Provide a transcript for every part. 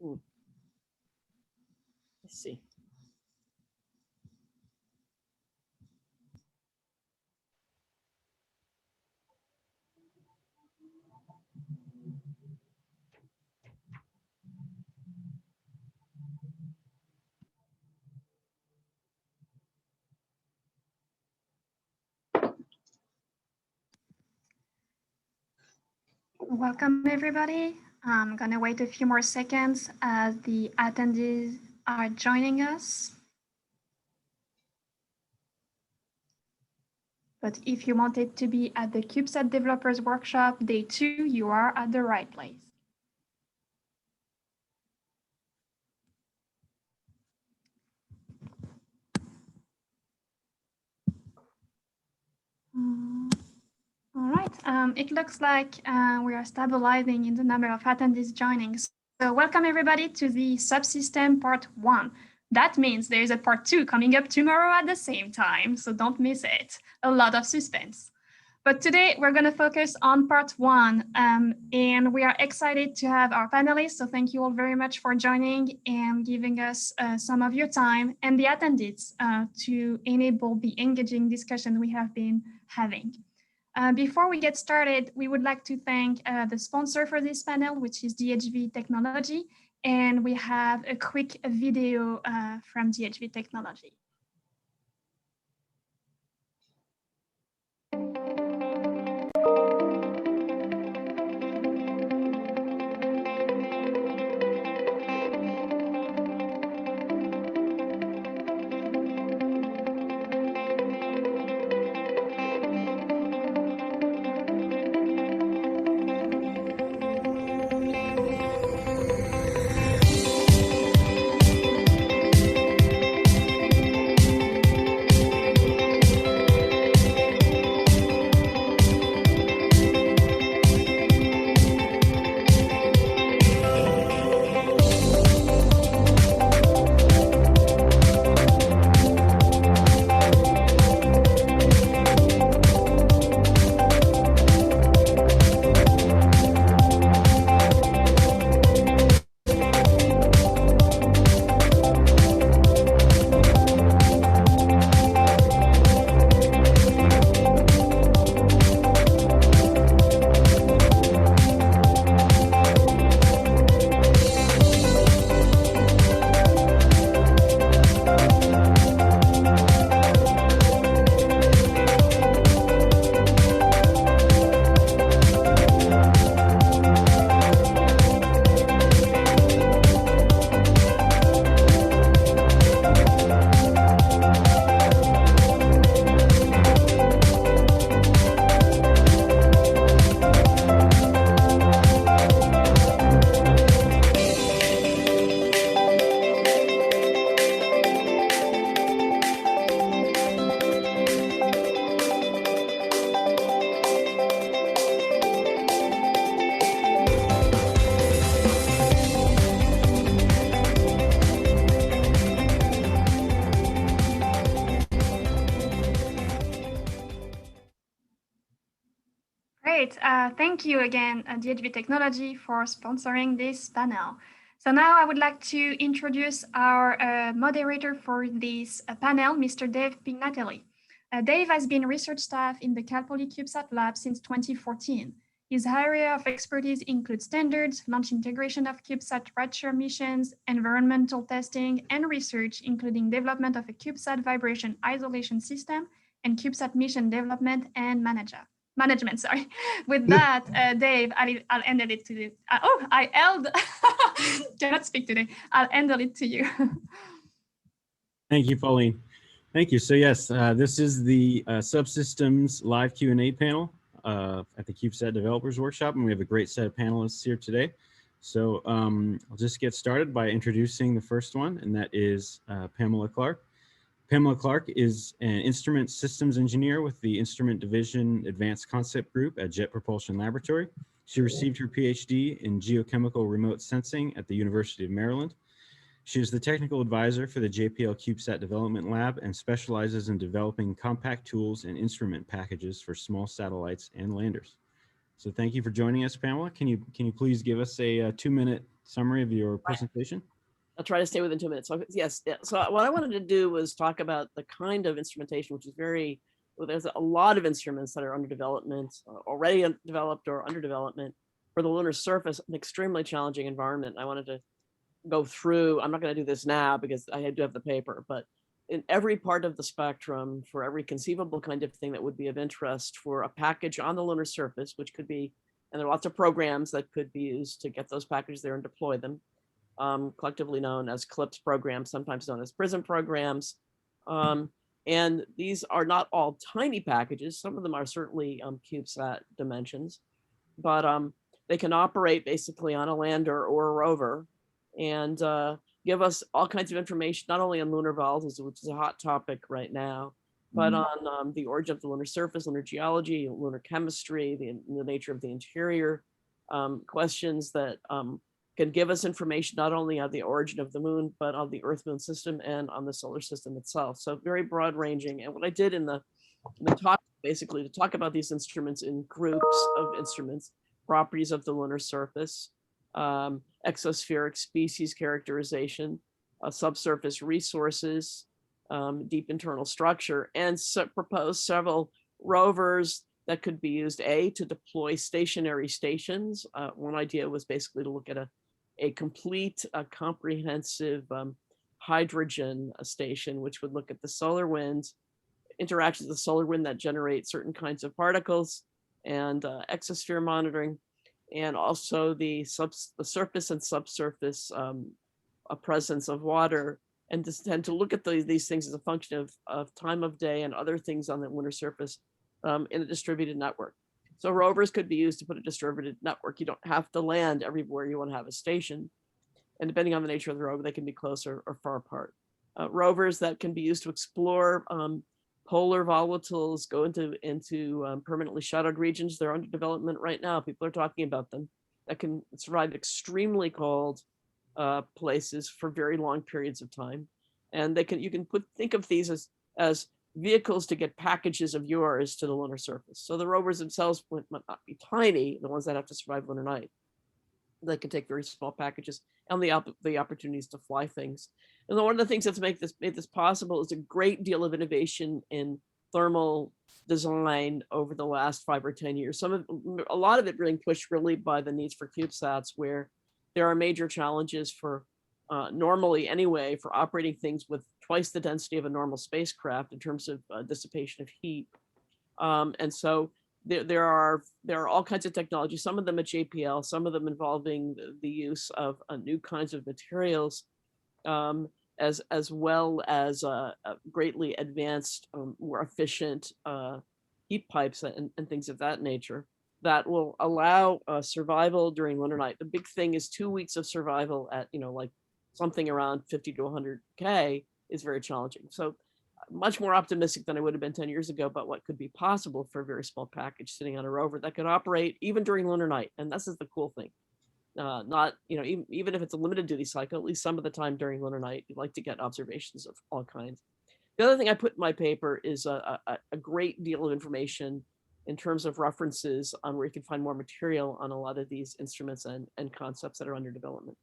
Let's see. Welcome, everybody. I'm going to wait a few more seconds as the attendees are joining us. But if you wanted to be at the CubeSat Developers Workshop Day 2, you are at the right place. All right, it looks like we are stabilizing in the number of attendees joining. So welcome everybody to the Subsystem Part 1. That means there's a Part 2 coming up tomorrow at the same time, so don't miss it. A lot of suspense. But today we're going to focus on Part 1, and we are excited to have our panelists. So thank you all very much for joining and giving us some of your time and the attendees to enable the engaging discussion we have been having. Before we get started, we would like to thank the sponsor for this panel, which is DHV Technology. And we have a quick video from DHV Technology. Great. Thank you again, DHV Technology, for sponsoring this panel. So now I would like to introduce our moderator for this panel, Mr. Dave Pignatelli. Dave has been research staff in the Cal Poly CubeSat lab since 2014. His area of expertise includes standards, launch integration of CubeSat rapture missions, environmental testing, and research, including development of a CubeSat vibration isolation system, and CubeSat mission development and management. Sorry. With that, Dave, I'll end it to you. I cannot speak today. I'll handle it to you. Thank you, Pauline. Thank you. So yes, this is the Subsystems live Q&A panel at the CubeSat Developers Workshop, and we have a great set of panelists here today. So I'll just get started by introducing the first one, and that is Pamela Clark. Pamela Clark is an instrument systems engineer with the Instrument Division Advanced Concept Group at Jet Propulsion Laboratory. She received her PhD in geochemical remote sensing at the University of Maryland. She is the technical advisor for the JPL CubeSat Development Lab and specializes in developing compact tools and instrument packages for small satellites and landers. So thank you for joining us, Pamela. Can you please give us a 2-minute summary of your presentation? I'll try to stay within 2 minutes. So yes, yeah. So what I wanted to do was talk about the kind of instrumentation, which is well, there's a lot of instruments that are under development, already developed or under development for the lunar surface, an extremely challenging environment. I wanted to go through, I'm not going to do this now because I do have the paper, but in every part of the spectrum, for every conceivable kind of thing that would be of interest for a package on the lunar surface, which could be, and there are lots of programs that could be used to get those packages there and deploy them, collectively known as CLIPS programs, sometimes known as PRISM programs. And these are not all tiny packages. Some of them are certainly CubeSat dimensions, but they can operate basically on a lander or a rover and give us all kinds of information, not only on lunar volatiles, which is a hot topic right now, but on the origin of the lunar surface, lunar geology, lunar chemistry, the nature of the interior, questions that can give us information not only on the origin of the moon, but on the Earth-Moon system and on the solar system itself. So very broad ranging. And what I did in the talk, basically to talk about these instruments in groups of instruments, properties of the lunar surface, exospheric species characterization, subsurface resources, deep internal structure, and propose several rovers that could be used, to deploy stationary stations. One idea was basically to look at a complete, comprehensive hydrogen station, which would look at the solar wind, interactions with the solar wind that generate certain kinds of particles, and exosphere monitoring, and also the surface and subsurface presence of water, and to tend to look at these things as a function of time of day and other things on the lunar surface in a distributed network. So rovers could be used to put a distributed network. You don't have to land everywhere you want to have a station. And depending on the nature of the rover, they can be close or far apart. Rovers that can be used to explore polar volatiles, go into permanently shadowed regions. They're under development right now. People are talking about them, that can survive extremely cold places for very long periods of time. And you can think of these as vehicles to get packages of yours to the lunar surface. So the rovers themselves might not be tiny, the ones that have to survive lunar night. They can take very small packages and the opportunities to fly things. And then one of the things that's made this possible is a great deal of innovation in thermal design over the last 5 or 10 years. A lot of it being pushed really by the needs for CubeSats, where there are major challenges for normally anyway, for operating things with twice the density of a normal spacecraft in terms of dissipation of heat. And so there are all kinds of technologies, some of them at JPL, some of them involving the use of new kinds of materials, as well as greatly advanced, more efficient heat pipes and things of that nature that will allow survival during lunar night. The big thing is 2 weeks of survival at, like something around 50 to 100K is very challenging. So much more optimistic than I would have been 10 years ago about what could be possible for a very small package sitting on a rover that could operate even during lunar night. And this is the cool thing. Not, even if it's a limited duty cycle, at least some of the time during lunar night, you'd like to get observations of all kinds. The other thing I put in my paper is a great deal of information in terms of references on where you can find more material on a lot of these instruments and concepts that are under development.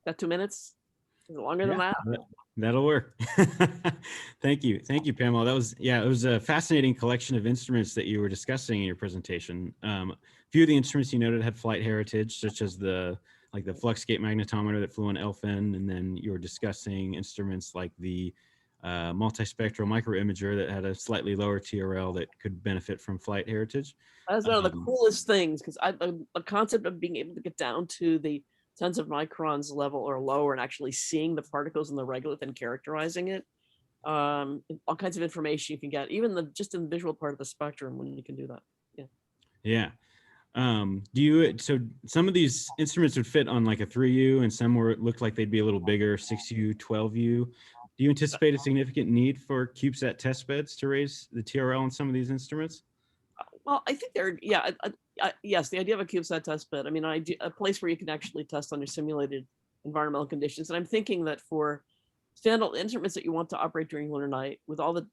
That 2 minutes? Is it longer than that? That'll work. Thank you, Pamela. It was a fascinating collection of instruments that you were discussing in your presentation. A few of the instruments you noted had flight heritage, such as the Fluxgate magnetometer that flew on Elfin, and then you were discussing instruments like the multispectral microimager that had a slightly lower TRL that could benefit from flight heritage. That's one of the coolest things, because the concept of being able to get down to the tens of microns level or lower and actually seeing the particles in the regolith and characterizing it, all kinds of information you can get, even just in the visual part of the spectrum when you can do that. Yeah. So some of these instruments would fit on like a 3U, and some looked like they'd be a little bigger, 6U, 12U. Do you anticipate a significant need for CubeSat test beds to raise the TRL on some of these instruments? Well, I think yes, the idea of a CubeSat test bed, a place where you can actually test under simulated environmental conditions. And I'm thinking that for standalone instruments that you want to operate during lunar night, with all the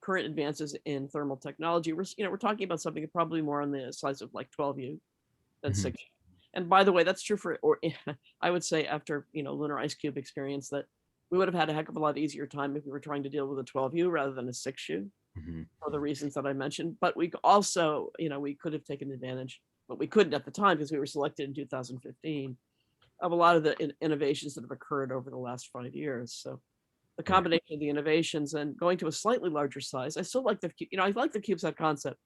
current advances in thermal technology, we're talking about something probably more on the size of like 12U than 6U. And by the way, that's true for, or I would say after, Lunar Ice Cube experience, that we would have had a heck of a lot easier time if we were trying to deal with a 12U rather than a 6U Mhm. for the reasons that I mentioned. But we also, we could have taken advantage, but we couldn't at the time because we were selected in 2015, of a lot of the innovations that have occurred over the last 5 years. So the Yeah. combination of the innovations and going to a slightly larger size, I still like I like the CubeSat concept.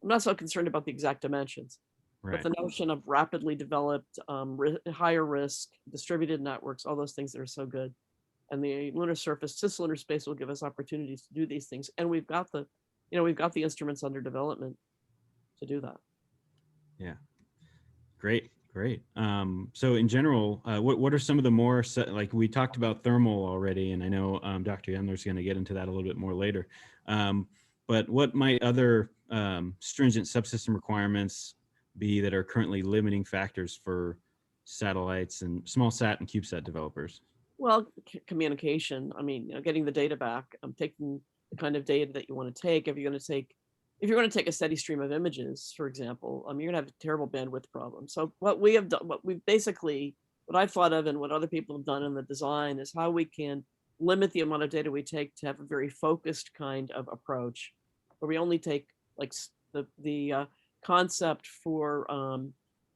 I'm not so concerned about the exact dimensions. But Right. the notion of rapidly developed, higher risk, distributed networks, all those things that are so good. And the lunar surface, cislunar space will give us opportunities to do these things. And we've got the instruments under development to do that. Yeah. Great. Great. So in general, what are some of the more, like we talked about thermal already, and I know Dr. Yendler is going to get into that a little bit more later. But what might other stringent subsystem requirements be that are currently limiting factors for satellites and small sat and CubeSat developers? Well, communication. I mean, getting the data back. Taking the kind of data that you want to take. If you're going to take a steady stream of images, for example, you're going to have a terrible bandwidth problem. So what we have done, what I've thought of, and what other people have done in the design, is how we can limit the amount of data we take to have a very focused kind of approach, where we only take like the concept for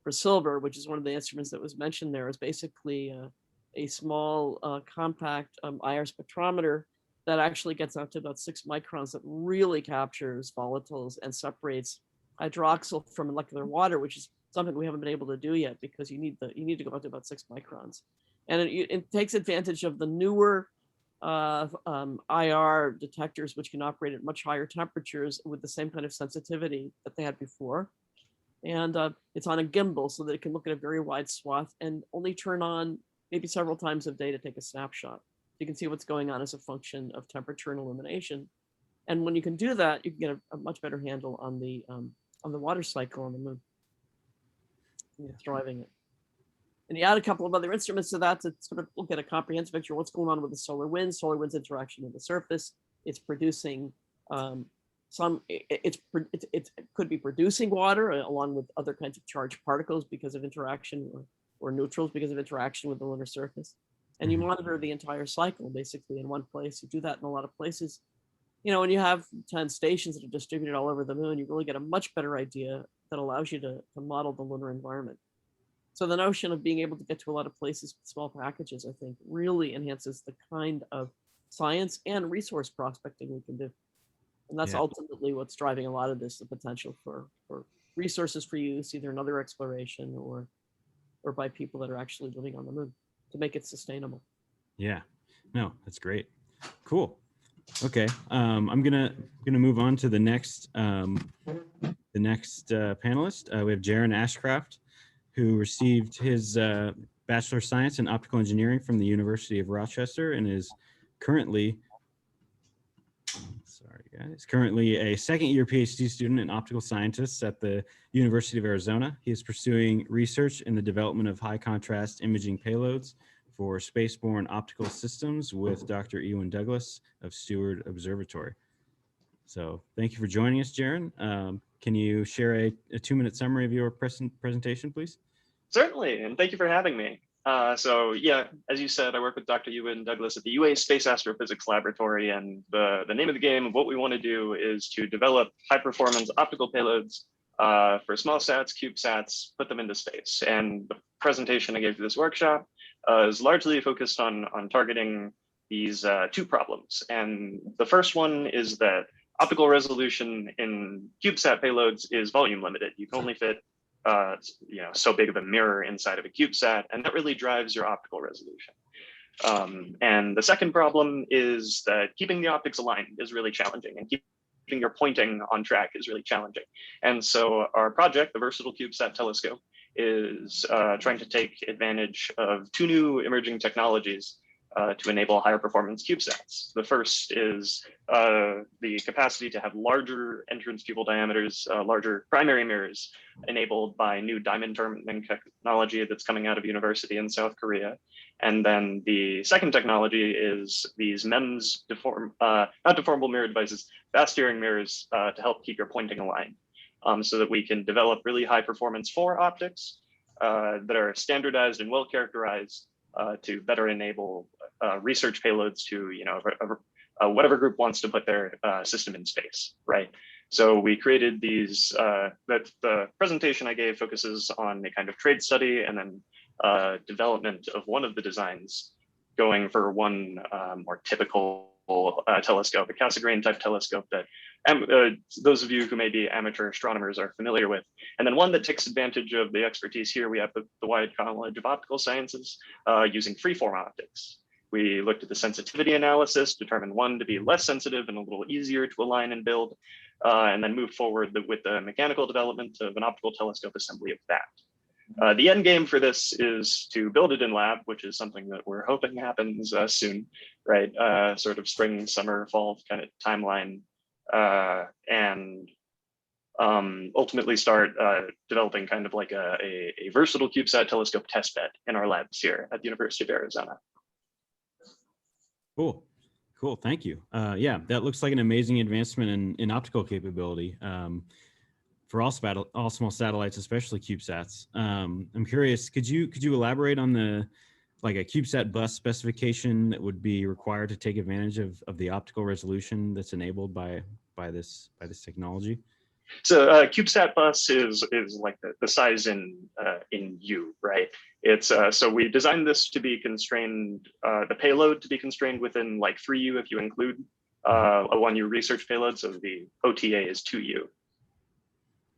silver, which is one of the instruments that was mentioned there, is basically a small compact IR spectrometer that actually gets out to about 6 microns, that really captures volatiles and separates hydroxyl from molecular water, which is something we haven't been able to do yet, because you need to go out to about 6 microns. And it takes advantage of the newer IR detectors, which can operate at much higher temperatures with the same kind of sensitivity that they had before. And it's on a gimbal, so that it can look at a very wide swath and only turn on maybe several times a day to take a snapshot. You can see what's going on as a function of temperature and illumination. And when you can do that, you can get a much better handle on the water cycle on the moon. It's driving it. And you add a couple of other instruments to that to sort of look at a comprehensive picture of what's going on with the solar wind's interaction with the surface. It's producing it could be producing water along with other kinds of charged particles because of interaction, or neutrals because of interaction with the lunar surface. And you monitor the entire cycle basically in one place. You do that in a lot of places. When you have 10 stations that are distributed all over the moon, you really get a much better idea that allows you to model the lunar environment. So the notion of being able to get to a lot of places with small packages, I think, really enhances the kind of science and resource prospecting we can do. And that's ultimately what's driving a lot of this, the potential for resources for use, either in other exploration or by people that are actually living on the moon, to make it sustainable. Yeah, no, that's great. Cool. Okay, I'm gonna move on to the next panelist. We have Jaren Ashcraft, who received his Bachelor of Science in Optical Engineering from the University of Rochester and is currently a second-year PhD student in optical scientists at the University of Arizona. He is pursuing research in the development of high-contrast imaging payloads for spaceborne optical systems with Dr. Ewan Douglas of Steward Observatory. So thank you for joining us, Jaren. Can you share a 2-minute summary of your presentation, please? Certainly, and thank you for having me. So yeah, as you said, I work with Dr. Ewan Douglas at the UA Space Astrophysics Laboratory, and the name of the game of what we want to do is to develop high-performance optical payloads for small sats, CubeSats, put them into space. And the presentation I gave to this workshop is largely focused on targeting these 2 problems. And the first one is that optical resolution in CubeSat payloads is volume limited. You can only fit so big of a mirror inside of a CubeSat, and that really drives your optical resolution. And the second problem is that keeping the optics aligned is really challenging, and keeping your pointing on track is really challenging. And so our project, the Versatile CubeSat Telescope, is trying to take advantage of 2 new emerging technologies to enable higher performance CubeSats. The first is the capacity to have larger entrance pupil diameters, larger primary mirrors, enabled by new diamond terminating technology that's coming out of university in South Korea. And then the second technology is these MEMS, not deformable mirror devices, fast steering mirrors to help keep your pointing aligned, so that we can develop really high performance 4 optics that are standardized and well characterized to better enable research payloads to, whatever group wants to put their system in space, right? So we created these, the presentation I gave focuses on a kind of trade study and then development of one of the designs, going for one more typical telescope, a Cassegrain type telescope that those of you who may be amateur astronomers are familiar with. And then one that takes advantage of the expertise here. We have the Wide College of Optical Sciences using freeform optics. We looked at the sensitivity analysis, determined one to be less sensitive and a little easier to align and build, and then moved forward with the mechanical development of an optical telescope assembly of that. The end game for this is to build it in lab, which is something that we're hoping happens soon, right? Sort of spring, summer, fall kind of timeline, and ultimately start developing kind of like a versatile CubeSat telescope testbed in our labs here at the University of Arizona. Cool. Thank you. Yeah, that looks like an amazing advancement in optical capability for all small satellites, especially CubeSats. I'm curious, could you elaborate on a CubeSat bus specification that would be required to take advantage of the optical resolution that's enabled by this technology? So CubeSat bus is like the size in U, right? It's so we designed this to be constrained, the payload to be constrained within like 3U if you include a 1U research payload. So the OTA is 2U.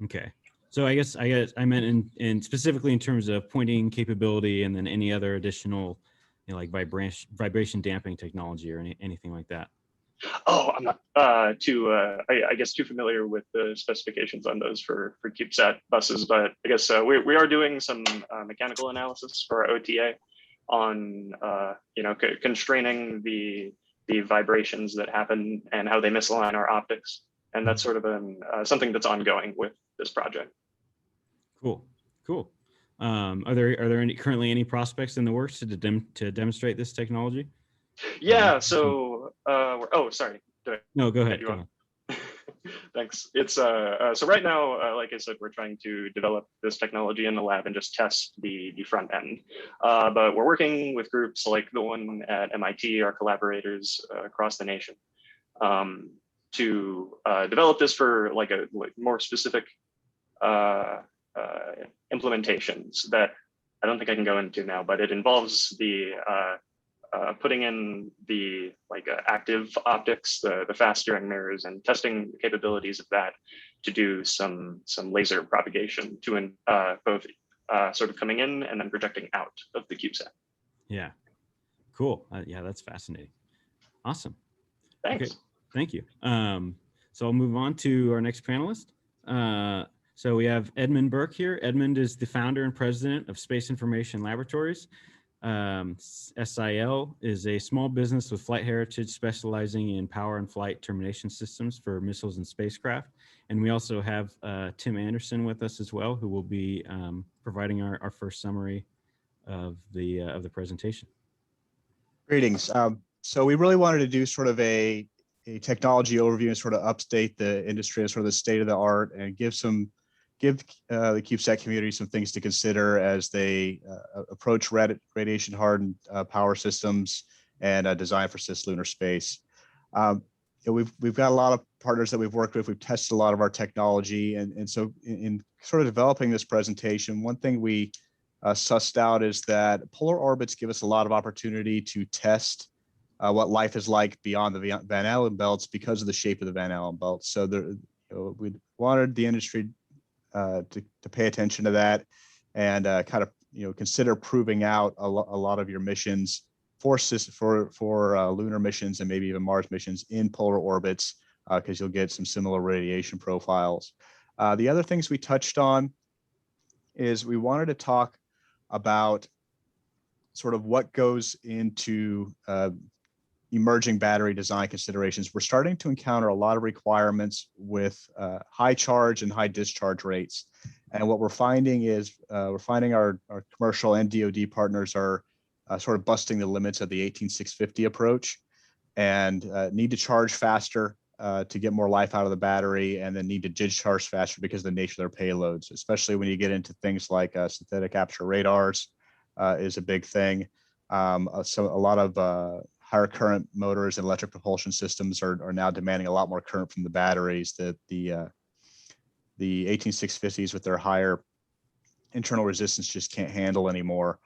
Okay. So I guess I meant in specifically in terms of pointing capability and then any other additional, like vibration damping technology or anything like that. Oh, I'm not I guess too familiar with the specifications on those for CubeSat buses, but I guess we are doing some mechanical analysis for our OTA on constraining the vibrations that happen and how they misalign our optics, and that's sort of something that's ongoing with this project. Cool. Are there currently any prospects in the works to demonstrate this technology? Yeah, so sorry. No, go ahead. Thanks. It's so right now, like I said, we're trying to develop this technology in the lab and just test the front end. But we're working with groups like the one at MIT, our collaborators across the nation, to develop this for like more specific implementations that I don't think I can go into now, but it involves the putting in the active optics, the fast steering mirrors, and testing the capabilities of that to do some laser propagation to both sort of coming in and then projecting out of the CubeSat. Yeah, cool. Yeah, that's fascinating. Awesome. Thanks. Okay, thank you. So I'll move on to our next panelist. So we have Edmund Burke here. Edmund is the founder and president of Space Information Laboratories. SIL is a small business with flight heritage specializing in power and flight termination systems for missiles and spacecraft. And we also have Tim Anderson with us as well, who will be providing our first summary of the presentation. Greetings. So we really wanted to do sort of a technology overview and sort of update the industry and sort of the state of the art and give the CubeSat community some things to consider as they approach radiation hardened power systems and design for cislunar space. We've got a lot of partners that we've worked with. We've tested a lot of our technology, and so in sort of developing this presentation, one thing we sussed out is that polar orbits give us a lot of opportunity to test what life is like beyond the Van Allen belts because of the shape of the Van Allen belts. So we wanted the industry to pay attention to that and kind of consider proving out a lot of your missions for lunar missions and maybe even Mars missions in polar orbits, because you'll get some similar radiation profiles. The other things we touched on is we wanted to talk about sort of what goes into emerging battery design considerations. We're starting to encounter a lot of requirements with high charge and high discharge rates. And what we're finding is our commercial and DoD partners are sort of busting the limits of the 18650 approach and need to charge faster to get more life out of the battery, and then need to discharge faster because of the nature of their payloads, especially when you get into things like synthetic aperture radars is a big thing. So a lot of higher current motors and electric propulsion systems are now demanding a lot more current from the batteries that the 18650s with their higher internal resistance just can't handle anymore.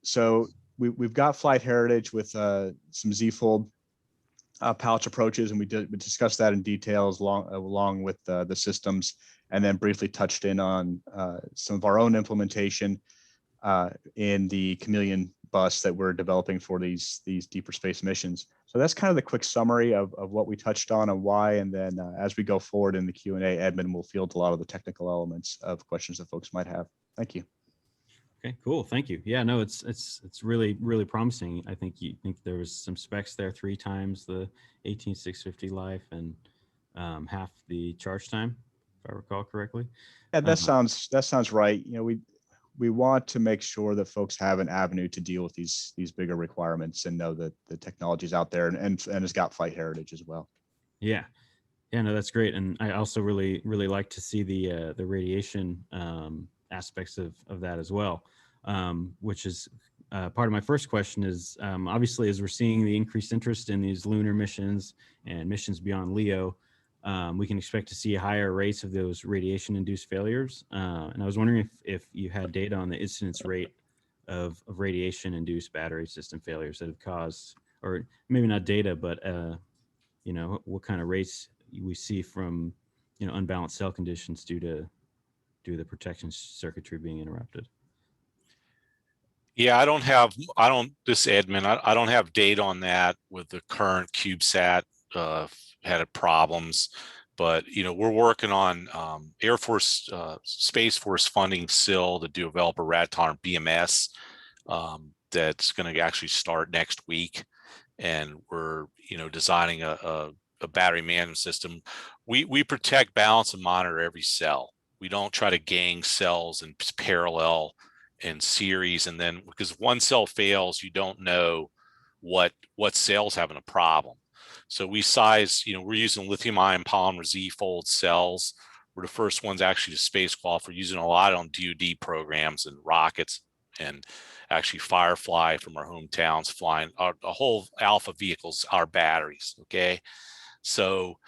So we've got flight heritage with some Z-fold pouch approaches, and we discussed that in details along with the systems, and then briefly touched in on some of our own implementation in the Chameleon bus that we're developing for these deeper space missions. So that's kind of the quick summary of what we touched on and why. And then as we go forward in the Q&A, Edmund will field a lot of the technical elements of questions that folks might have. Thank you. Okay, cool. Thank you. Yeah, no, it's really, really promising. I think there was some specs there, 3 times the 18650 life and half the charge time, if I recall correctly. Yeah, that sounds right. You know, we want to make sure that folks have an avenue to deal with these bigger requirements and know that the technology is out there and has got flight heritage as well. Yeah. Yeah, no, that's great. And I also really like to see the radiation aspects of that as well, which is part of my first question is obviously as we're seeing the increased interest in these lunar missions and missions beyond LEO, we can expect to see higher rates of those radiation-induced failures. And I was wondering if you had data on the incidence rate of radiation-induced battery system failures that have caused, or maybe not data, but you know, what kind of rates we see from, you know, unbalanced cell conditions due to the protection circuitry being interrupted. Yeah, this admin, I don't have data on that with the current CubeSat had problems, but you know, we're working on Air Force Space Force funding still to develop a Rad-hard BMS that's going to actually start next week, and we're, you know, designing a battery management system. We protect, balance, and monitor every cell. We don't try to gang cells in parallel in series, and then because one cell fails, you don't know what cell's having a problem. So we size, you know, we're using lithium-ion polymer Z-fold cells. We're the first ones actually to spacecraft. We're using a lot on DoD programs and rockets, and actually Firefly from our hometowns flying a whole Alpha vehicles, our batteries. Okay, so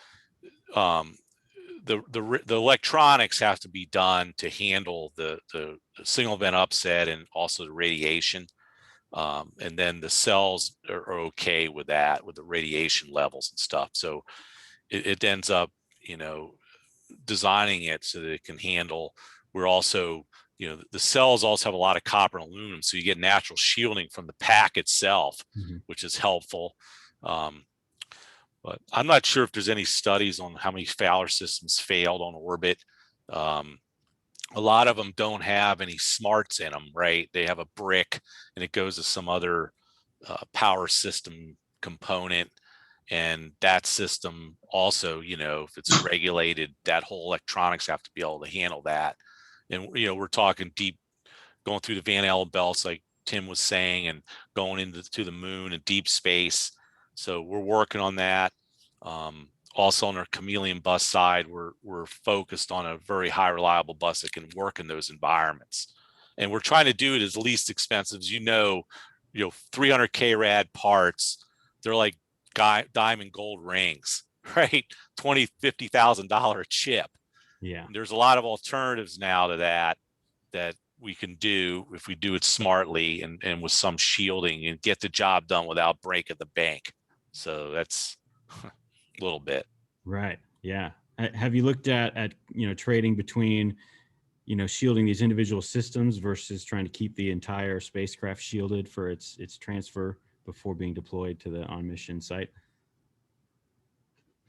the electronics have to be done to handle the single event upset and also the radiation. And then the cells are okay with that, with the radiation levels and stuff. So it ends up, you know, designing it so that it can handle. We're also, you know, the cells also have a lot of copper and aluminum, so you get natural shielding from the pack itself, which is helpful. But I'm not sure if there's any studies on how many Fowler systems failed on orbit. A lot of them don't have any smarts in them, right? They have a brick and it goes to some other power system component. And that system also, you know, if it's regulated, that whole electronics have to be able to handle that. And, you know, we're talking deep, going through the Van Allen belts, like Tim was saying, and going into the moon and deep space. So we're working on that. Also on our Chameleon bus side, we're focused on a very high reliable bus that can work in those environments. And we're trying to do it as least expensive. As you know, 300K rad parts, they're like diamond gold rings, right? $20,000, $50,000 a chip. Yeah. And there's a lot of alternatives now to that we can do if we do it smartly and with some shielding and get the job done without breaking the bank. So that's a little bit. Right. Yeah. Have you looked at trading between, shielding these individual systems versus trying to keep the entire spacecraft shielded for its transfer before being deployed to the on-mission site?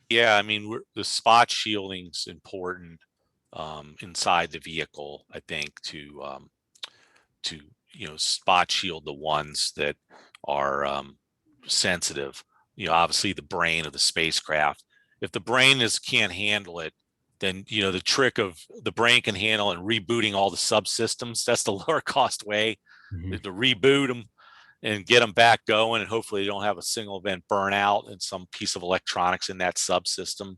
Yeah, I mean, the spot shielding is important inside the vehicle, I think, to spot shield the ones that are sensitive. Obviously the brain of the spacecraft. If the brain can't handle it, then the trick of the brain can handle and rebooting all the subsystems. That's the lower cost way to reboot them. and get them back going, and hopefully they don't have a single event burnout in some piece of electronics in that subsystem.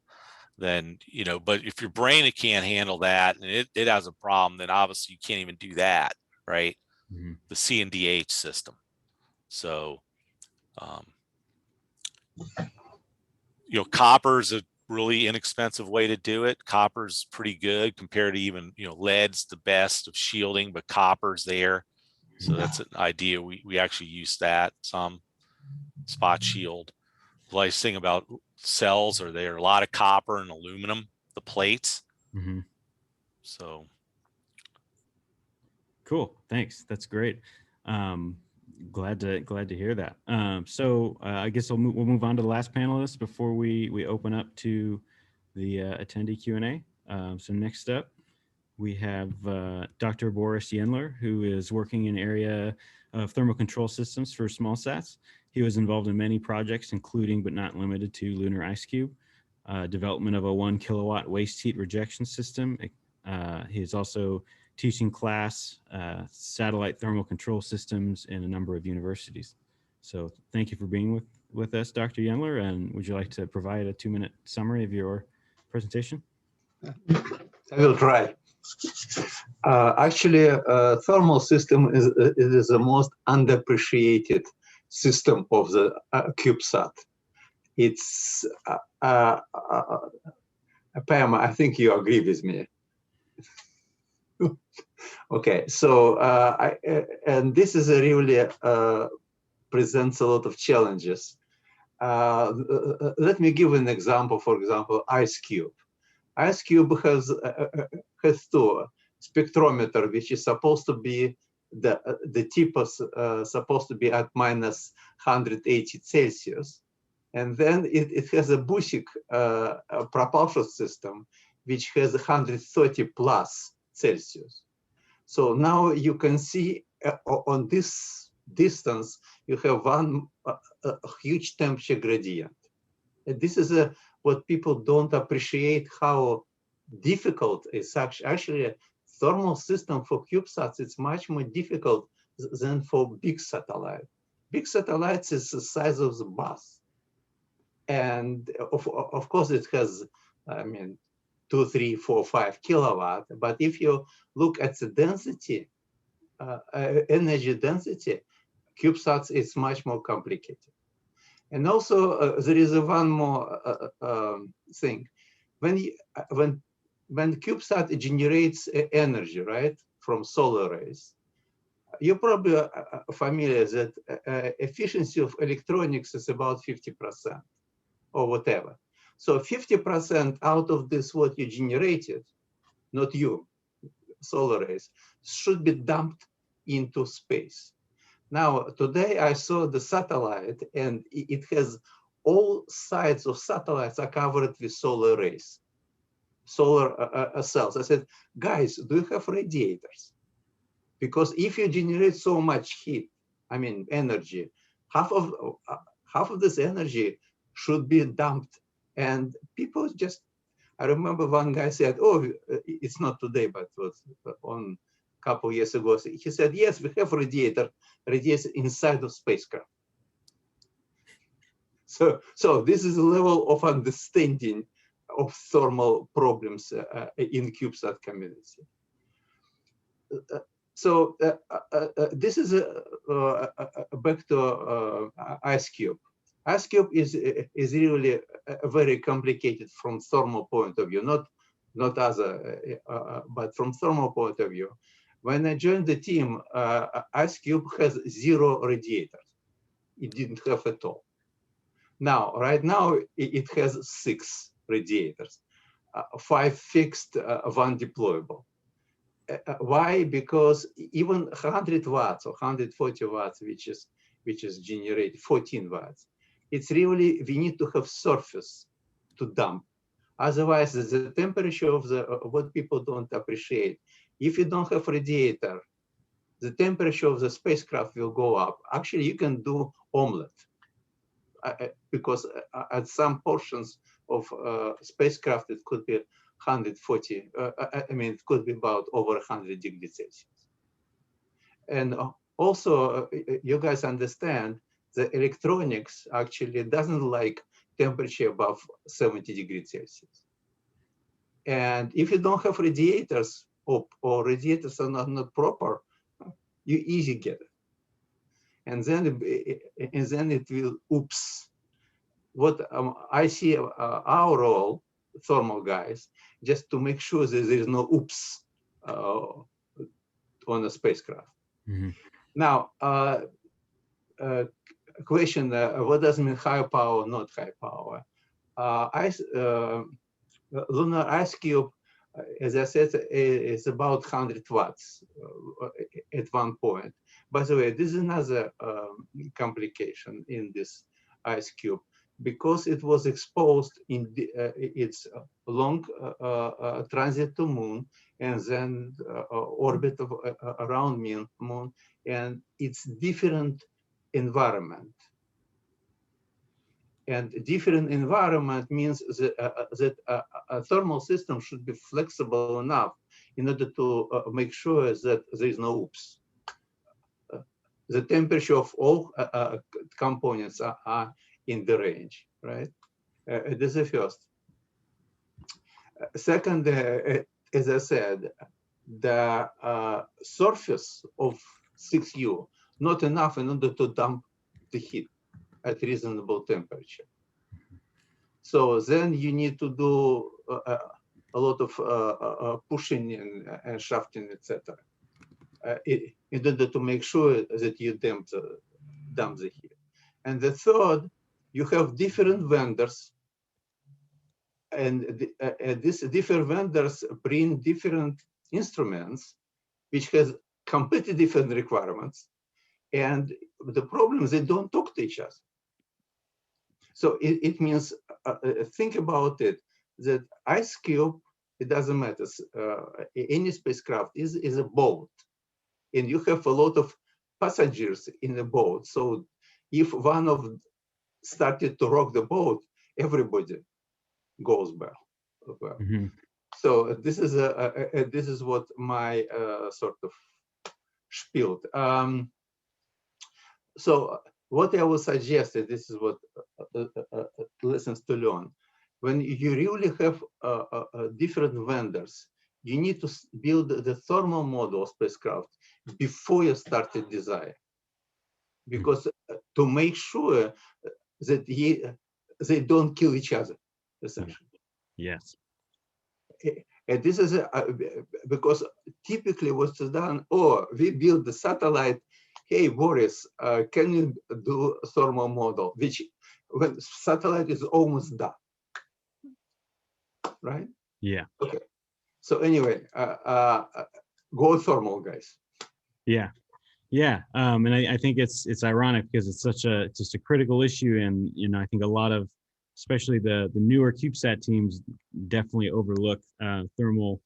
Then, you know, but if your brain can't handle that and it has a problem, then obviously you can't even do that, right? Mhm. The C&DH system. So, you know, copper's a really inexpensive way to do it. Copper's pretty good compared to even, you know, lead's the best of shielding, but copper's there. So that's an idea. We actually use that some spot shield. The nice thing about cells are there are a lot of copper and aluminum, the plates. Mhm. So Cool. Thanks. That's great. Glad to hear that. I guess we'll move on to the last panelist before we open up to the attendee Q&A. So next up, we have Dr. Boris Yendler, who is working in area of thermal control systems for small sats. He was involved in many projects, including but not limited to Lunar Ice Cube, development of a 1 kilowatt waste heat rejection system. He is also teaching class satellite thermal control systems in a number of universities. So thank you for being with us, Dr. Yendler. And would you like to provide a 2-minute summary of your presentation? I will try. Actually, thermal system is the most underappreciated system of the CubeSat. It's Pam, I think you agree with me. Okay, so and this is a really presents a lot of challenges. Let me give an example. For example, IceCube. IceCube has two spectrometer, which is supposed to be the tip is supposed to be at minus 180 Celsius, and then it has a Busick propulsion system, which has 130 plus Celsius. So now you can see on this distance you have one huge temperature gradient. And this is what people don't appreciate, how difficult it's actually a thermal system for CubeSats. It's much more difficult than for big satellite. Big satellites is the size of the bus. And of course it has, I mean, 2, 3, 4, 5 kilowatt. But if you look at the density, energy density, CubeSats is much more complicated. And also there is one more thing. When CubeSat generates energy, right, from solar rays, you're probably familiar that efficiency of electronics is about 50% or whatever. So 50% out of this what you generated, not you, solar rays, should be dumped into space. Now, today I saw the satellite and it has all sides of satellites are covered with solar rays, solar cells. I said, guys, do you have radiators? Because if you generate so much heat, I mean, energy, half of this energy should be dumped. And people just, I remember one guy said, oh, it's not today, but it was on a couple years ago. He said, yes, we have radiators inside of spacecraft. So this is a level of understanding of thermal problems in CubeSat community. So this is back to IceCube. IceCube is really very complicated from thermal point of view, not other, but from thermal point of view. When I joined the team, IceCube has 0 radiators. It didn't have at all. Now, right now, it has 6 radiators, 5 fixed, 1 deployable. Why? Because even 100 watts or 140 watts, which is generated 14 watts, it's really, we need to have surface to dump. Otherwise, the temperature of what people don't appreciate, if you don't have radiator, the temperature of the spacecraft will go up. Actually, you can do omelet because at some portions of spacecraft, it could be 140, I mean, it could be about over 100 degrees Celsius. And Also, you guys understand the electronics actually doesn't like temperature above 70 degrees Celsius. And if you don't have radiators or radiators are not proper, you easy get it. And then it will, oops. What I see our role, thermal guys, just to make sure that there is no oops on a spacecraft. Mm-hmm. Now, question, what does it mean high power, not high power? Lunar Ice Cube, as I said, is about 100 watts at one point. By the way, this is another complication in this ice cube, because it was exposed in its long transit to moon and then orbit of, around moon, and it's different environment. And different environment means that a thermal system should be flexible enough in order to make sure that there is no oops. The temperature of all components are in the range, right? This is the first. Second, as I said, the surface of 6U not enough in order to dump the heat at reasonable temperature. So then you need to do a lot of pushing and shafting, etc. In order to make sure that you dump the heat. And the third, you have different vendors, and these different vendors bring different instruments, which has completely different requirements. And the problem is they don't talk to each other. So it means, think about it, that IceCube, it doesn't matter. Any spacecraft is a boat, and you have a lot of passengers in the boat. So if one of started to rock the boat, everybody goes well. Mm-hmm. So this is what my sort of spiel. So what I would suggest, this is what lessons to learn. When you really have different vendors, you need to build the thermal model of spacecraft before you start the design, because to make sure that they don't kill each other, essentially. Yes. And this is because typically what's done, we build the satellite. Hey, Boris, can you do a thermal model? Which, when satellite is almost done, right? Yeah. Okay. So anyway, go thermal, guys. Yeah. Yeah. And I think it's ironic because it's just a critical issue, and I think a lot of, especially the newer CubeSat teams, definitely overlook thermal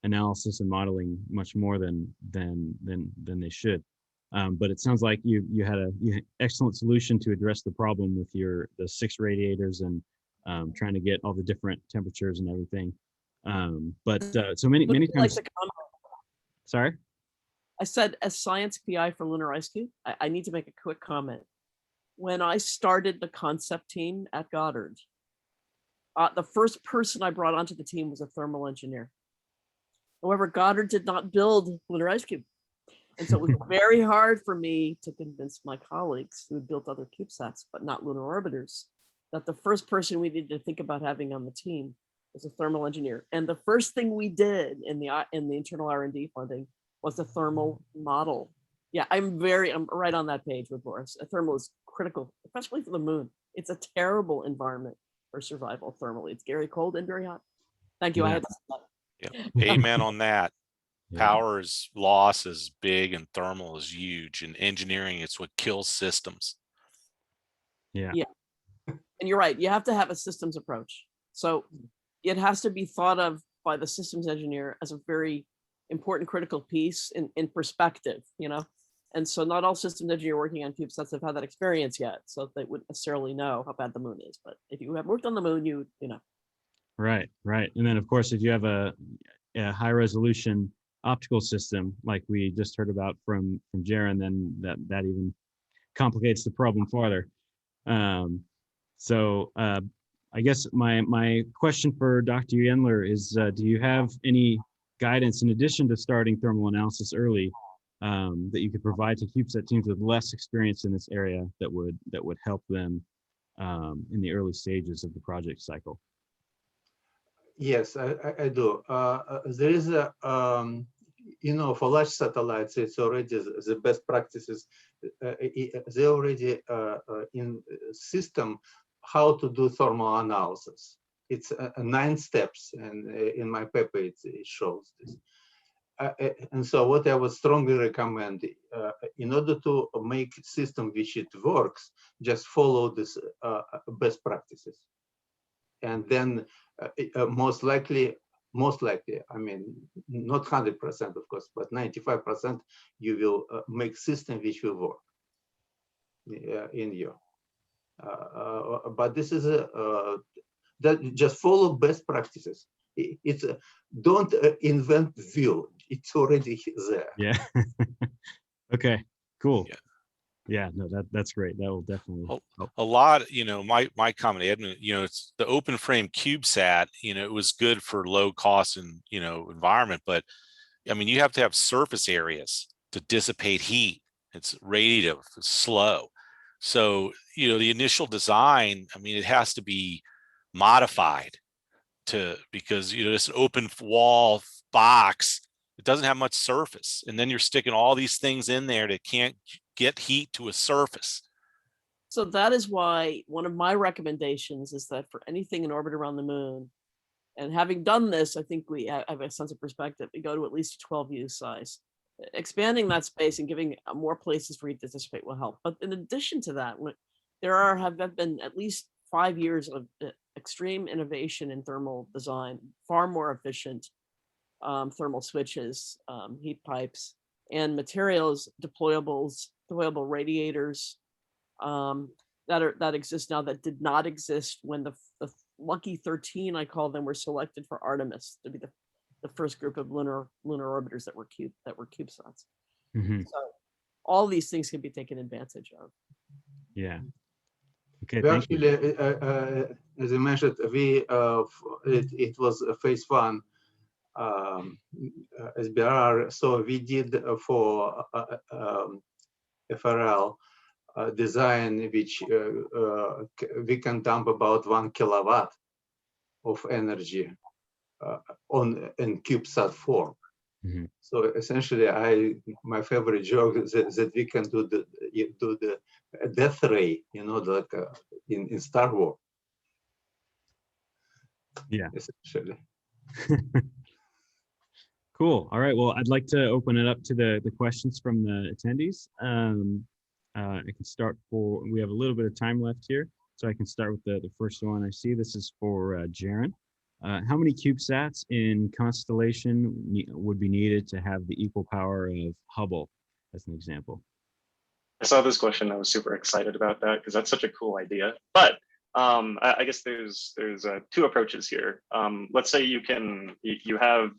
analysis and modeling much more than they should. But it sounds like you had an excellent solution to address the problem with the 6 radiators and trying to get all the different temperatures and everything. But so many times. Sorry? I said, as science PI for Lunar Ice Cube, I need to make a quick comment. When I started the concept team at Goddard, the first person I brought onto the team was a thermal engineer. However, Goddard did not build Lunar Ice Cube. And so it was very hard for me to convince my colleagues who had built other CubeSats, but not lunar orbiters, that the first person we needed to think about having on the team was a thermal engineer. And the first thing we did in the internal R&D funding was the thermal model. Yeah, I'm right on that page with Boris. A thermal is critical, especially for the moon. It's a terrible environment for survival thermally. It's very cold and very hot. Thank you. Yeah. I had to stop. Yeah. Amen on that. Yeah. Power loss is big and thermal is huge. In engineering, it's what kills systems. Yeah. Yeah. And you're right. You have to have a systems approach. So it has to be thought of by the systems engineer as a very important critical piece in perspective, And so not all systems engineers working on CubeSats have had that experience yet. So they wouldn't necessarily know how bad the moon is. But if you have worked on the moon, you know. Right. And then of course, if you have a high resolution optical system, like we just heard about from Jaren, then that even complicates the problem farther. So I guess my question for Dr. Yendler is, do you have any guidance in addition to starting thermal analysis early that you could provide to CubeSat teams with less experience in this area that would help them in the early stages of the project cycle? Yes, I do. There is a, for large satellites, it's already the best practices. They already in system how to do thermal analysis. It's 9 steps, and in my paper it shows this. And so what I would strongly recommend, in order to make system which it works, just follow this best practices. And then most likely, I mean, not 100% of course, but 95% you will make system which will work in you. But this is that just follow best practices. It's don't invent wheel. It's already there. Yeah. Okay. Cool. Yeah. Yeah. No, that's great. That will definitely help. A lot, my comment, Edmund, it's the open frame CubeSat, it was good for low cost and, environment, but I mean, you have to have surface areas to dissipate heat. It's radiative, it's slow. So, the initial design, I mean, it has to be modified because, this open wall box, it doesn't have much surface. And then you're sticking all these things in there that can't get heat to a surface. So that is why one of my recommendations is that for anything in orbit around the moon, and having done this, I think we have a sense of perspective. We go to at least 12 U size. Expanding that space and giving more places for heat to dissipate will help. But in addition to that, there have been at least 5 years of extreme innovation in thermal design, far more efficient thermal switches, heat pipes, and materials, deployable radiators that exist now that did not exist when the lucky 13, I call them, were selected for Artemis to be the first group of lunar orbiters that were CubeSats. Mm-hmm. So all these things can be taken advantage of. Yeah. Okay. We Thank actually, you. as I mentioned, it was a phase 1 SBR. So we did for FRL design, which we can dump about 1 kilowatt of energy in CubeSat form. Mm-hmm. So essentially, my favorite joke is that we can do the death ray, like in Star Wars. Yeah. Essentially. Cool. All right. Well, I'd like to open it up to the questions from the attendees. I can start we have a little bit of time left here, so I can start with the first one I see. This is for Jaren. How many CubeSats in constellation would be needed to have the equal power of Hubble, as an example? I saw this question. I was super excited about that because that's such a cool idea. But I guess there's 2 approaches here. Let's say you have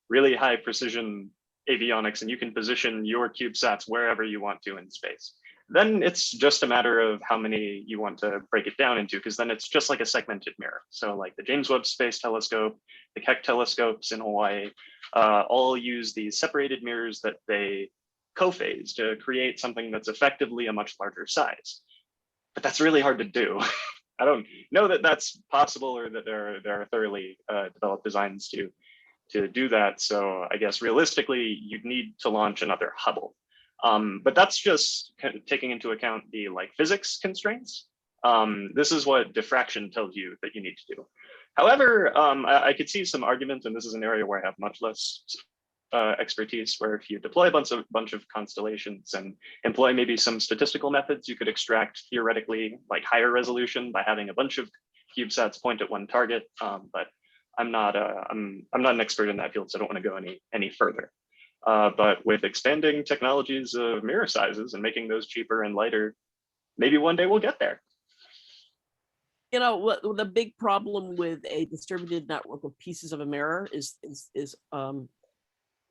really high precision avionics and you can position your CubeSats wherever you want to in space. Then it's just a matter of how many you want to break it down into, because then it's just like a segmented mirror. So like the James Webb Space Telescope, the Keck telescopes in Hawaii, all use these separated mirrors that they co-phase to create something that's effectively a much larger size. But that's really hard to do. I don't know that that's possible or that there are thoroughly developed designs to do that. So I guess realistically, you'd need to launch another Hubble. But that's just kind of taking into account the physics constraints. This is what diffraction tells you that you need to do. However, I could see some argument, and this is an area where I have much less expertise, where if you deploy a bunch of constellations and employ maybe some statistical methods, you could extract theoretically higher resolution by having a bunch of CubeSats point at one target. But I'm not an expert in that field, so I don't want to go any further. But with expanding technologies of mirror sizes and making those cheaper and lighter, maybe one day we'll get there. What the big problem with a distributed network of pieces of a mirror is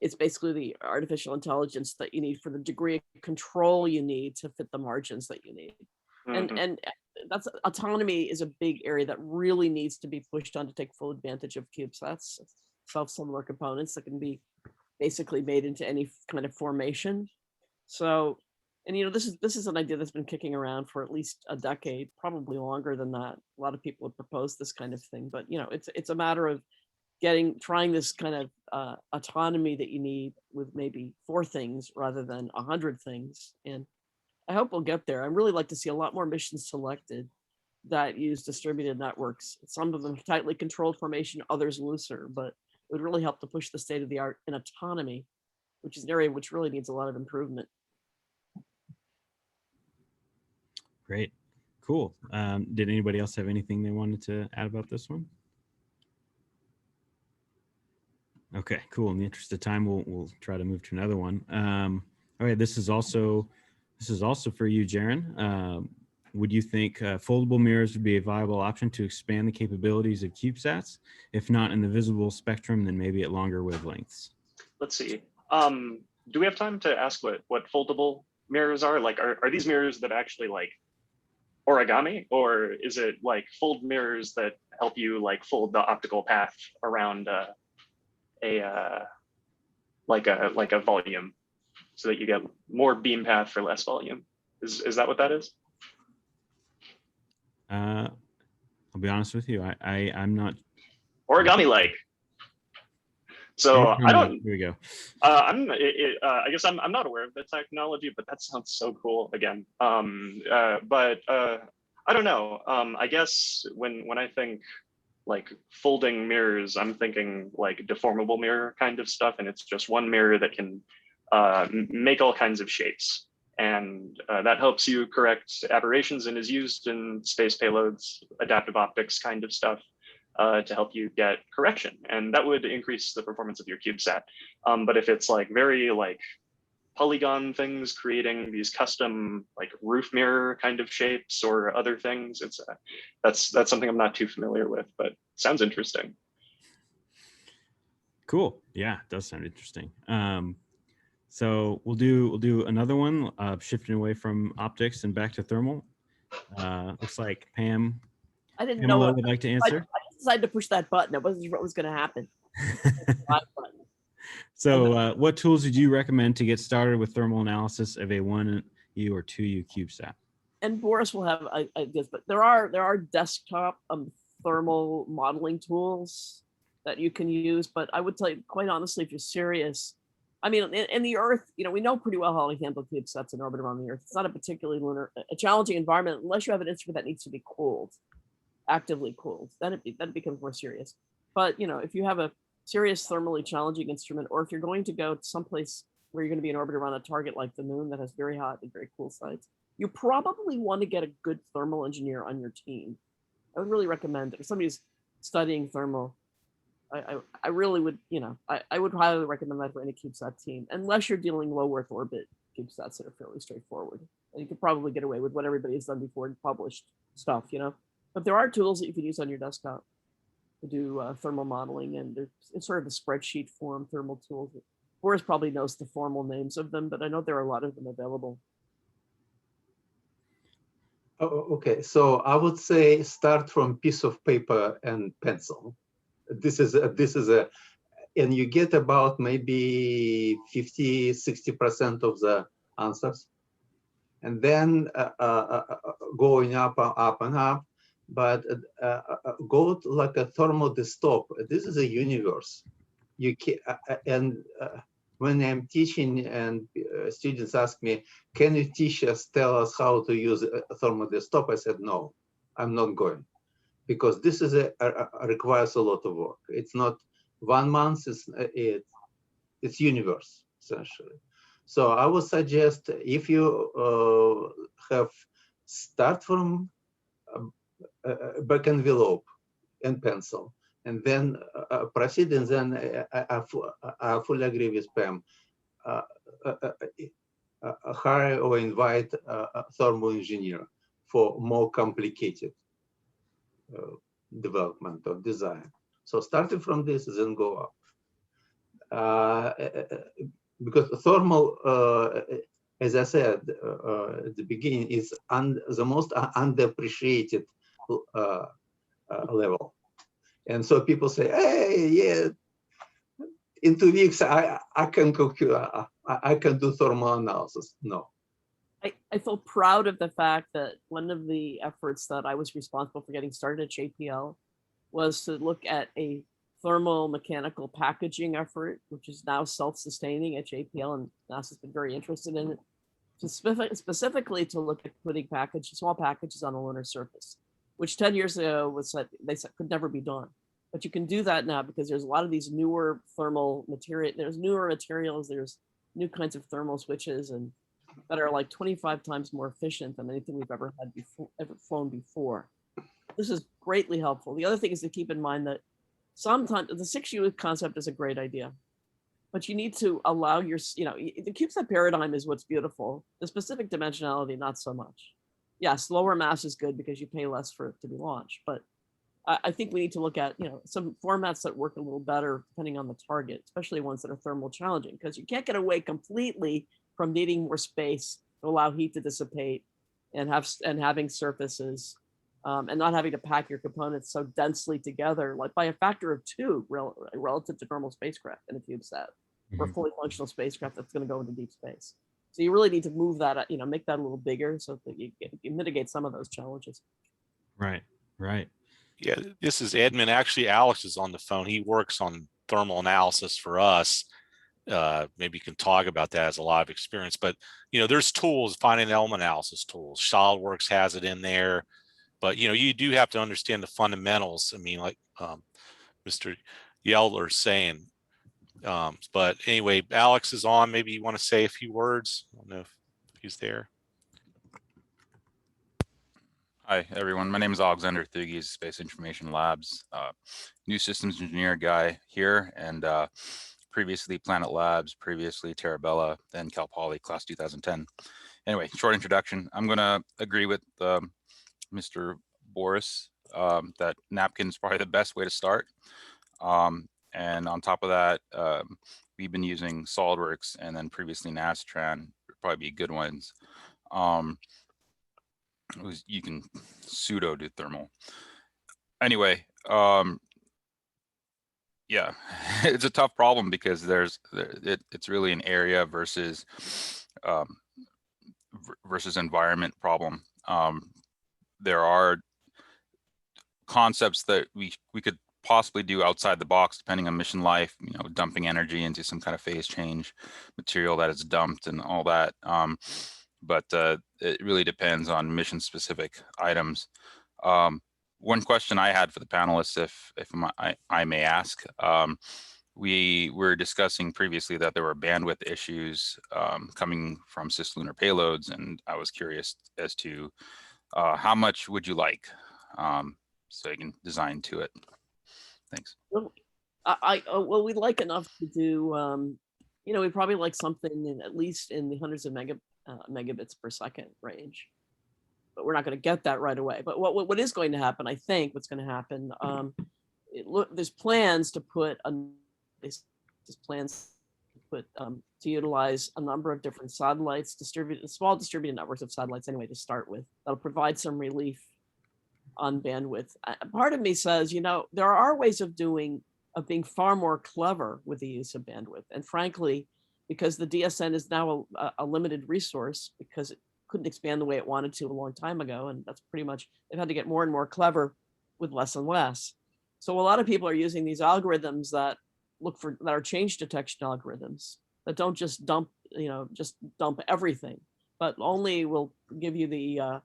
it's basically the artificial intelligence that you need for the degree of control you need to fit the margins that you need. And that's autonomy is a big area that really needs to be pushed on to take full advantage of CubeSats, self-similar components that can be basically made into any kind of formation. So, and this is an idea that's been kicking around for at least a decade, probably longer than that. A lot of people have proposed this kind of thing, but it's a matter of trying this kind of autonomy that you need with maybe 4 things rather than 100 things. And I hope we'll get there. I'd really like to see a lot more missions selected that use distributed networks. Some of them tightly controlled formation, others looser, but it would really help to push the state of the art in autonomy, which is an area which really needs a lot of improvement. Great, cool. Did anybody else have anything they wanted to add about this one? Okay, cool. In the interest of time, we'll try to move to another one. All right, this is also for you, Jaren. Would you think foldable mirrors would be a viable option to expand the capabilities of CubeSats? If not in the visible spectrum, then maybe at longer wavelengths. Let's see. Do we have time to ask what foldable mirrors are? Like, are these mirrors that actually like origami, or is it like fold mirrors that help you like fold the optical path around like a volume, so that you get more beam path for less volume? Is that what that is? I'll be honest with you. I'm not Origami like. So I don't. Here we go. I guess I'm not aware of the technology, but that sounds so cool again. But I don't know. I guess when I think like folding mirrors, I'm thinking like deformable mirror kind of stuff, and it's just one mirror that can make all kinds of shapes, and that helps you correct aberrations and is used in space payloads, adaptive optics kind of stuff. To help you get correction, and that would increase the performance of your CubeSat. But if it's like very like polygon things, creating these custom like roof mirror kind of shapes or other things, that's something I'm not too familiar with, but sounds interesting. Cool. Yeah, it does sound interesting. So we'll do another one, shifting away from optics and back to thermal. Looks like Pamela would like to answer. I decided to push that button. It wasn't what was going to happen. So what tools would you recommend to get started with thermal analysis of a 1U or 2U CubeSat? And Boris will have ideas, but there are desktop thermal modeling tools that you can use. But I would tell you, quite honestly, if you're serious, I mean, in the Earth, we know pretty well how to handle CubeSats in orbit around the Earth. It's not a particularly a challenging environment unless you have an instrument that needs to be cooled. Actively cooled, then it becomes more serious. But if you have a serious thermally challenging instrument, or if you're going to go to someplace where you're going to be in orbit around a target like the moon that has very hot and very cool sites, you probably want to get a good thermal engineer on your team. I would really recommend it. If somebody's studying thermal, I really would, I would highly recommend that for any CubeSat team, unless you're dealing low Earth orbit CubeSats that are fairly straightforward. And you could probably get away with what everybody has done before and published stuff, But there are tools that you can use on your desktop to do thermal modeling, and it's sort of the spreadsheet form thermal tools. Boris probably knows the formal names of them, but I know there are a lot of them available. Oh, okay, so I would say start from piece of paper and pencil. This is a, and you get about maybe 50–60% of the answers, and then going up and up. But go to like a thermal desktop. This is a universe. You can, and when I'm teaching and students ask me, "Can you tell us how to use a thermal desktop?" I said, "No, I'm not going, because this is requires a lot of work. It's not 1 month. It's universe essentially. So I would suggest if you have start from back envelope and pencil, and then proceed, and then I fully agree with Pam. Hire or invite a thermal engineer for more complicated development or design. So starting from this, then go up. because thermal, as I said at the beginning, is the most underappreciated level. And so people say, hey, yeah, in 2 weeks, I can do thermal analysis. No. I feel proud of the fact that one of the efforts that I was responsible for getting started at JPL was to look at a thermal mechanical packaging effort, which is now self-sustaining at JPL, and NASA's been very interested in it, specifically to look at putting small packages on the lunar surface, which 10 years ago they said could never be done. But you can do that now because there's a lot of these newer thermal material. There's newer materials. There's new kinds of thermal switches and that are like 25 times more efficient than anything we've ever had before, ever flown before. This is greatly helpful. The other thing is to keep in mind that sometimes the 6U concept is a great idea, but you need to allow the CubeSat paradigm is what's beautiful. The specific dimensionality, not so much. Yes, lower mass is good because you pay less for it to be launched, but I think we need to look at some formats that work a little better depending on the target, especially ones that are thermal challenging, because you can't get away completely from needing more space to allow heat to dissipate and having surfaces and not having to pack your components so densely together, like by a factor of 2 relative to normal spacecraft in a CubeSat or fully functional spacecraft that's going to go into deep space. So you really need to move that, make that a little bigger so that you mitigate some of those challenges. Right, right. Yeah, this is Edmund. Actually, Alex is on the phone. He works on thermal analysis for us. Maybe you can talk about that, as a lot of experience, but there's tools, finite element analysis tools. SolidWorks has it in there, but you do have to understand the fundamentals. I mean, like Mr. Yendler is saying. But anyway, Alex is on. Maybe you want to say a few words. I don't know if he's there. Hi, everyone. My name is Alexander Thuges, Space Information Labs, new systems engineer guy here, and previously Planet Labs, previously Terabella, then Cal Poly, class 2010. Anyway, short introduction. I'm going to agree with Mr. Boris that napkin is probably the best way to start. And on top of that, we've been using SolidWorks and then previously Nastran, would probably be good ones. You can pseudo do thermal. Anyway, yeah, it's a tough problem because it's really an area versus environment problem. There are concepts that we could possibly do outside the box depending on mission life, dumping energy into some kind of phase change material that is dumped and all that. But it really depends on mission specific items. One question I had for the panelists, if I may ask, we were discussing previously that there were bandwidth issues coming from cislunar payloads, and I was curious as to how much would you like so you can design to it. Thanks. Well, well, we'd like enough to do, we'd probably like something at least in the hundreds of megabits per second range, but we're not going to get that right away. But what is going to happen, I think, what's going to happen, there's plans to put to utilize a number of different satellites, small distributed networks of satellites anyway to start with, that'll provide some relief on bandwidth. Part of me says, there are ways of being far more clever with the use of bandwidth. And frankly, because the DSN is now a limited resource because it couldn't expand the way it wanted to a long time ago. And that's pretty much, they've had to get more and more clever with less and less. So a lot of people are using these algorithms that are change detection algorithms that don't just dump everything, but only will give you the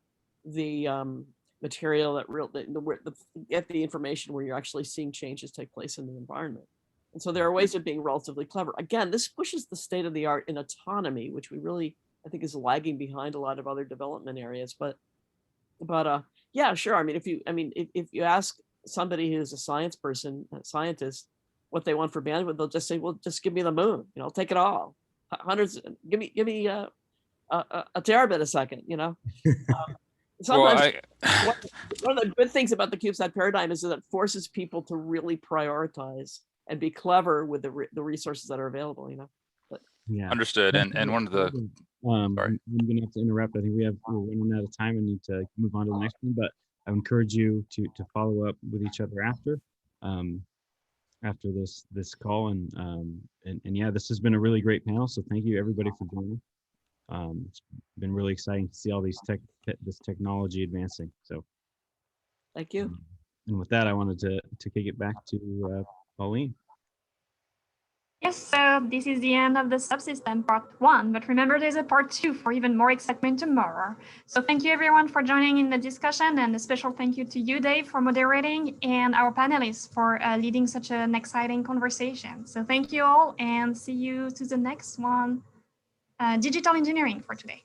material that get the information where you're actually seeing changes take place in the environment. And so there are ways of being relatively clever. Again, this pushes the state of the art in autonomy, which we really, I think, is lagging behind a lot of other development areas. But yeah, sure. I mean, if you ask somebody who's a scientist, what they want for bandwidth, they'll just say, well, just give me the moon, take it all. Hundreds, give me a terabit a second, Sometimes one of the good things about the CubeSat paradigm is that it forces people to really prioritize and be clever with the resources that are available, you know. Yeah. Understood. And one of the, sorry. I'm gonna have to interrupt. I think we're running out of time and need to move on to the next one, but I encourage you to follow up with each other after this call, and yeah, this has been a really great panel. So thank you everybody for joining. It's been really exciting to see all these this technology advancing. So Thank you. and with that, I wanted to kick it back to Pauline. Yes, so this is the end of the subsystem part 1, but remember there's a part 2 for even more excitement tomorrow. So thank you everyone for joining in the discussion, and a special thank you to you, Dave, for moderating, and our panelists for leading such an exciting conversation. So thank you all, and see you to the next one. Digital engineering for today.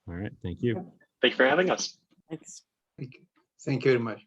All right, thank you. Thank you for having us. Thanks. Thank you very much.